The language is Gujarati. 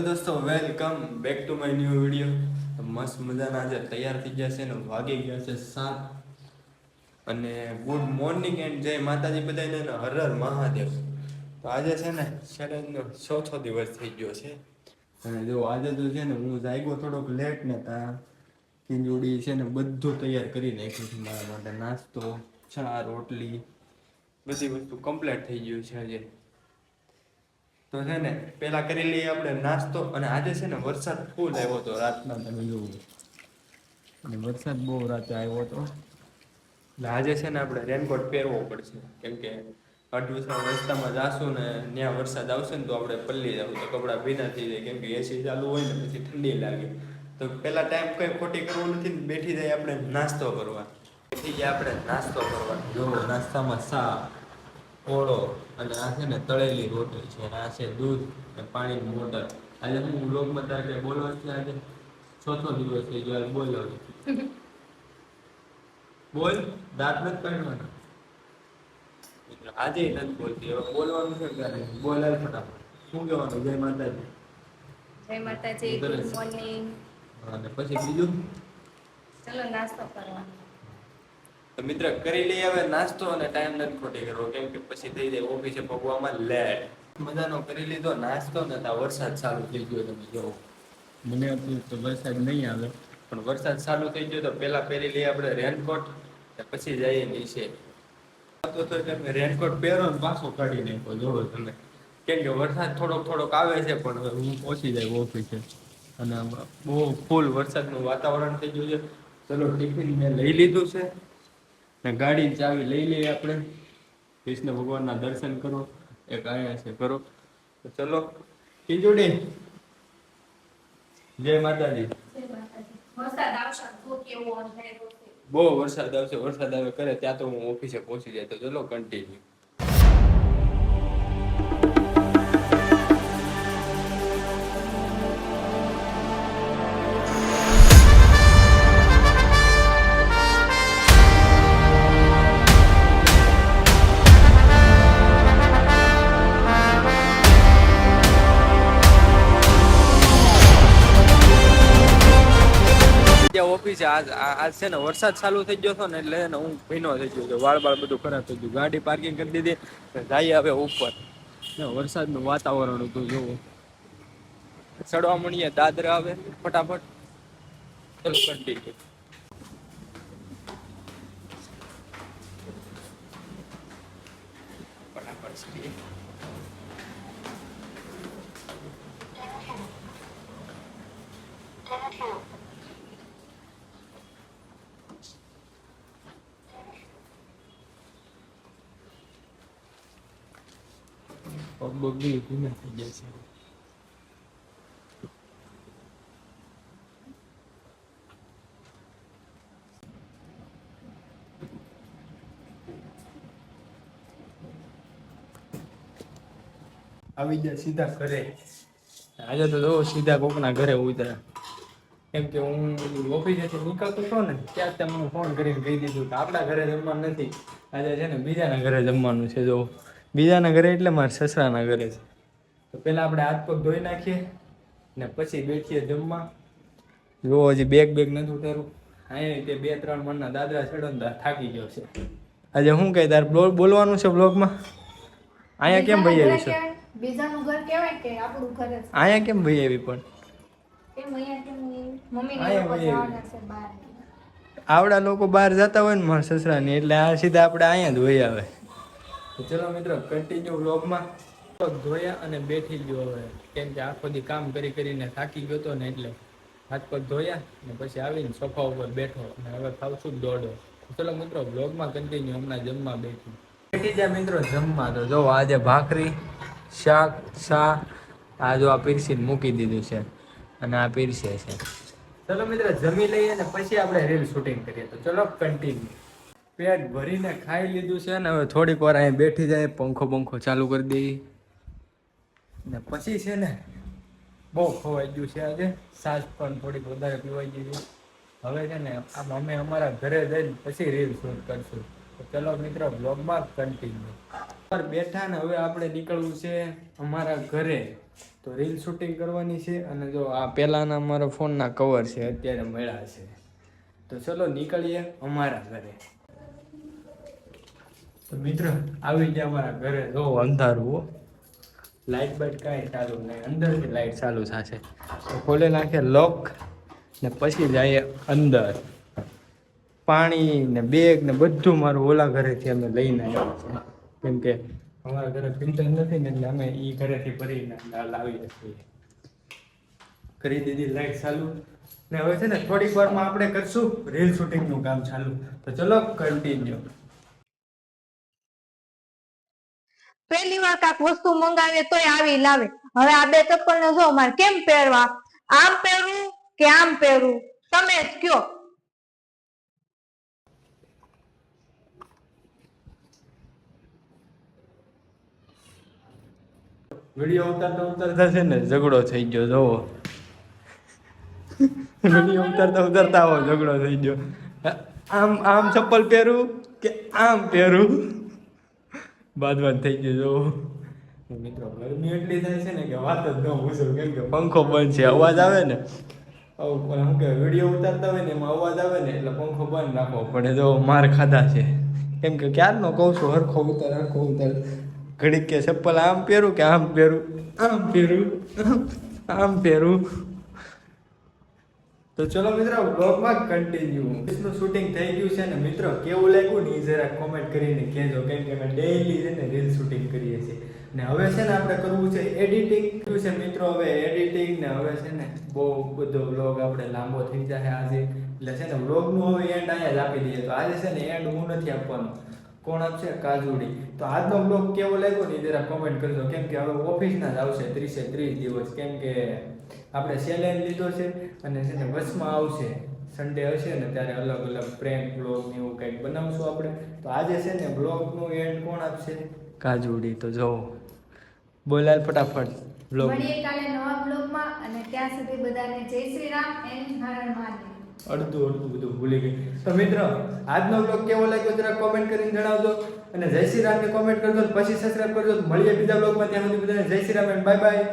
દોસ્તો welcome back to my new video. મસ્ત મજાના આજે તૈયાર થઈ ગયા છે ને વાગી ગયા છે 7 અને ગુડ મોર્નિંગ એન્ડ જય માતાજી બધાને હર હર મહાદેવ. તો આજે છે ને શરદનો ચોથો દિવસ થઈ ગયો છે અને જો આજે તો છે ને હું જાગ્યો થોડોક લેટ ને તા ખીચડી છે ને બધું તૈયાર કરી નાખ્યું છે મારા માટે. નાસ્તો, ચા, રોટલી બધી વસ્તુ કમ્પ્લીટ થઈ ગયું છે આજે. તો છે ને પેલા કરી લઈએ આપણે નાસ્તો. અને આજે છે ને વરસાદ ફૂલ આવ્યો હતો રાતના, તમે જોવું. અને વરસાદ બહુ રાતે આવ્યો હતો એટલે આજે છે ને આપણે રેનકોટ પહેરવો પડશે, કેમ કે અડધું રસ્તામાં જાશું ને ત્યાં વરસાદ આવશે ને તો આપણે પલ્લી જવું તો કપડાં ભીના થઈ જાય, કેમ કે એસી ચાલુ હોય ને પછી ઠંડી લાગે. તો પેલા ટાઈમ કઈ ખોટી કરવું નથી ને બેઠી જાય આપણે નાસ્તો કરવા. બેઠી જાય આપણે નાસ્તો કરવા. જો નાસ્તામાં સા, ઓળો અને આ છે ને તળેલી રોટલી છે, આ છે દૂધ અને પાણીની મોટર. આજે હું વ્લોગમાં તારે કંઈ બોલવા છે? આજે ચોથો દિવસ થઈ ગયો. બોલો બોલ, દાંત નથી કાઢવાના આજે નથી બોલતી, હવે બોલવાનું છે ક્યારે? બોલ હાલ ફટાફટ. શું કહેવાનું? જય માતાજી. જય માતાજી, ગુડ મોર્નિંગ. અને પછી બીજું ચલો નાસ્તો કરવા. તો મિત્ર કરી લઈએ હવે નાસ્તો, અને ટાઈમ નથી ખોટી કરવો, કેમ કે પછી થઈ જાય ઓફિસે પગવામાં લેટ. મજાનો કરી લીધો નાસ્તો ને ત્યાં વરસાદ ચાલુ થઈ ગયો. તમે જોવો, મને હતું તો વરસાદ નહીં આવે, પણ વરસાદ ચાલુ થઈ ગયો તો પહેલા પહેરી લઈએ આપણે રેનકોટ ને પછી જઈએ નીચે. તો તમે રેનકોટ પહેરો ને પાછો કાઢી નાખો. જોવો તમે, કેમ કે વરસાદ થોડોક થોડોક આવે છે, પણ હવે હું પહોંચી જાય ઓફિસે અને બહુ ફૂલ વરસાદનું વાતાવરણ થઈ ગયું છે. ચલો ટિફિન મેં લઈ લીધું છે ને ગાડીની ચાવી લઈ લઈએ આપણે. કૃષ્ણ ભગવાનના દર્શન કરો, એક આયા છે કરો. તો ચલો ખીચડી. જય માતાજી. વરસાદ આવશે તો કેવો અંધારો છે. બહુ વરસાદ આવશે. વરસાદ આવે કરે ત્યાં તો હું ઓફિસે પહોંચી જાય. તો ચલો કન્ટિન્યુ. ઓફિસે આજ છે ને વરસાદ ચાલુ થઈ ગયો હતો ને એટલે ને હું ભીનો થઈ ગયો. વાળ બધું ખરાબ થઈ ગયું. ગાડી પાર્કિંગ કરી દીધી. જઈએ હવે ઉપર. વરસાદનું વાતાવરણ હતું, જોવો. ચડવા મળીએ દાદરા આવે ફટાફટ. ચલો કન્ટિન્યુ. ફટાફટ ચડીએ. બગડી ભીના થઈ ગયા છે. આવી ગયા સીધા ઘરે. આજે તો જો સીધા કોકના ઘરે ઉતર્યા, કેમ કે હું ઓફિસેથી નીકળતો હતો ને ત્યાં જ મને ફોન કરીને કહી દીધું કે આપણા ઘરે જમવાનું નથી, આજે છે ને બીજાના ઘરે જમવાનું છે. જો બીજાના ઘરે એટલે મારા સસરાના ઘરે છે. તો પહેલાં આપણે હાથ પગ ધોઈ નાખીએ ને પછી બેઠીએ જમવા. જો હજી બેગ નથી ઉતારું. અહીંયા તે 2-3 મણના દાદરા ચડો ને થાકી ગયો છે. આજે શું કહે તાર બોલવાનું છે બ્લોગમાં? અહીંયા કેમ ભાઈ આવી છે? બીજાનું ઘર કહેવાય કે આપણું ઘર છે? અહીંયા કેમ ભાઈ આવી? પણ કેમ અહીંયા કેમ મમ્મીને લોકો જવાના છે બહાર? આવડા લોકો બહાર જતા હોય ને મારા સસરાની, એટલે આ સીધા આપણે અહીંયા જ વહી આવે. તો ચલો મિત્રો કન્ટિન્યુ વ્લોગમાં. ધોયા અને બેઠી ગયો હવે, કેમ કે આખો દી કામ કરીને થાકી ગયો હતો ને, એટલે હાથ પગ ધોયા ને પછી આવીને સોફા ઉપર બેઠો અને હવે ખાવશું દોડો. ચલો મિત્રો વ્લોગમાં કન્ટિન્યુ. હમણાં જમવા બેઠી જાય મિત્રો જમવા. તો જો આજે ભાખરી, શાક, સા, આ જો આ પીરસીને મૂકી દીધું છે અને આ પીરસે છે. ચલો મિત્રો જમી લઈએ ને પછી આપણે રીલ શૂટિંગ કરીએ. તો ચલો કન્ટિન્યુ. પેટ ભરીને ખાઈ લીધું છે ને હવે થોડીક વાર અહીં બેઠી જાય, પંખો ચાલુ કરી દઈએ ને પછી છે ને બહુ ખવાઈ ગયું છે આજે. છાશ પણ થોડીક વધારે પીવાઈ ગઈ છે. હવે છે ને આમ અમે અમારા ઘરે જઈને પછી રીલ શૂટ કરશું. તો ચલો મિત્રો બ્લોગમાં કન્ટિન્યુ. બેઠા ને હવે આપણે નીકળવું છે અમારા ઘરે. તો રીલ શૂટિંગ કરવાની છે. અને જો આ પહેલાંના મારા ફોનના કવર છે અત્યારે મળ્યા છે. તો ચલો નીકળીએ અમારા ઘરે. તો મિત્રો આવી ગયા અમારા ઘરે. જો અંધારું હો, લાઇટ બાઇટ કાંઈ ચાલુ નહીં, અંદરથી લાઇટ ચાલુ થશે. તો ખોલી નાખીએ લોક ને પછી જઈએ અંદર. પાણી ને બેગ ને બધું મારું ઓલા ઘરેથી અમે લઈને આવ્યા છે, કેમ કે અમારા ઘરે ફિલ્ટર નથી ને એટલે અમે એ ઘરેથી ભરીને લાવીએ છીએ. કરી દીધી લાઈટ ચાલુ ને હવે છે ને થોડીક વારમાં આપણે કરશું રીલ શૂટિંગનું કામ ચાલુ. તો ચલો કન્ટિન્યુ. પહેલી વાર કાંઈક વસ્તુ મંગાવીએ તોય આવી લાવે. હવે આ બે ચપ્પલ ને જો મારે કેમ પહેરવા, આમ પહેરવું કે આમ પહેરવું, તમે જ કયો. વિડીયો ઉતારતા છે ને ઝઘડો થઈ ગયો. જોવો વિડીયો ઉતારતા આવો ઝઘડો થઈ ગયો. આમ આમ ચપ્પલ પહેરું કે આમ પહેરું, બાદ થઈ ગયું. જોવો મિત્રો ગરમી એટલી થાય છે ને કે વાત જ ન પૂછો, કેમ કે પંખો બંધ છે, અવાજ આવે ને શું કે વિડીયો ઉતારતા હોય ને એમાં અવાજ આવે ને એટલે પંખો બંધ રાખવો પડે. જો માર ખાધા છે, કેમ કે ક્યારનો કહું છું હરખો ઉતાર. ઘડીક કે ચપ્પલ આમ પહેરું કે આમ પહેરું, આમ પહેરું, આમ પહેરું. તો ચલો મિત્રો બ્લોગમાં કન્ટિન્યુ. નું શૂટિંગ થઈ ગયું છે ને મિત્રો, કેવું લાગ્યું ને એ જરા કોમેન્ટ કરીને કહેજો, કેમ કે અમે ડેઈલી છે ને રીલ શૂટિંગ કરીએ છીએ. ને હવે છે ને આપણે કરવું છે એડિટિંગ છે મિત્રો. હવે એડિટિંગ ને હવે છે ને બહુ બધો વ્લોગ આપણે લાંબો થઈ જાય આજે, એટલે છે ને વ્લોગનું હવે એન્ડ અહીંયા જ આપી દઈએ. તો આજે છે ને એન્ડ હું નથી આપવાનો, કોણ આપશે? કાજુડી. તો આજનો બ્લોગ કેવો લાગ્યો ને જરા કોમેન્ટ કરજો, કેમ કે હવે ઓફિસના જ આવશે 30 દિવસ, કેમ કે આપણે ચેલેન્જ લીધો છે અને છે ને વચમાં આવશે સન્ડે હશે ને ત્યારે અલગ અલગ પ્રેન્ક બ્લોગ ને એવું કંઈક બનાવશું આપણે. તો આજે છે ને બ્લોગનું એન્ડ કોણ આપશે? કાજુડી. તો જો બોલાય ફટાફટ બ્લોગ. મળીએ કાલે નવા બ્લોગમાં, અને ત્યાં સુધી બધાને જય શ્રી રામ એન્ડ હર હર મહાદેવ. અડધું બધું ભૂલી ગઈ. તો મિત્રો આજનો બ્લોગ કેવો લાગ્યો જરા કોમેન્ટ કરીને જણાવજો, અને જય શ્રી રામ ને કોમેન્ટ કરજો, પછી સબસ્ક્રાઇબ કરજો. મળીએ બીજા બ્લોગમાં, ત્યાં સુધી બધાને જય Shri Ram and bye bye.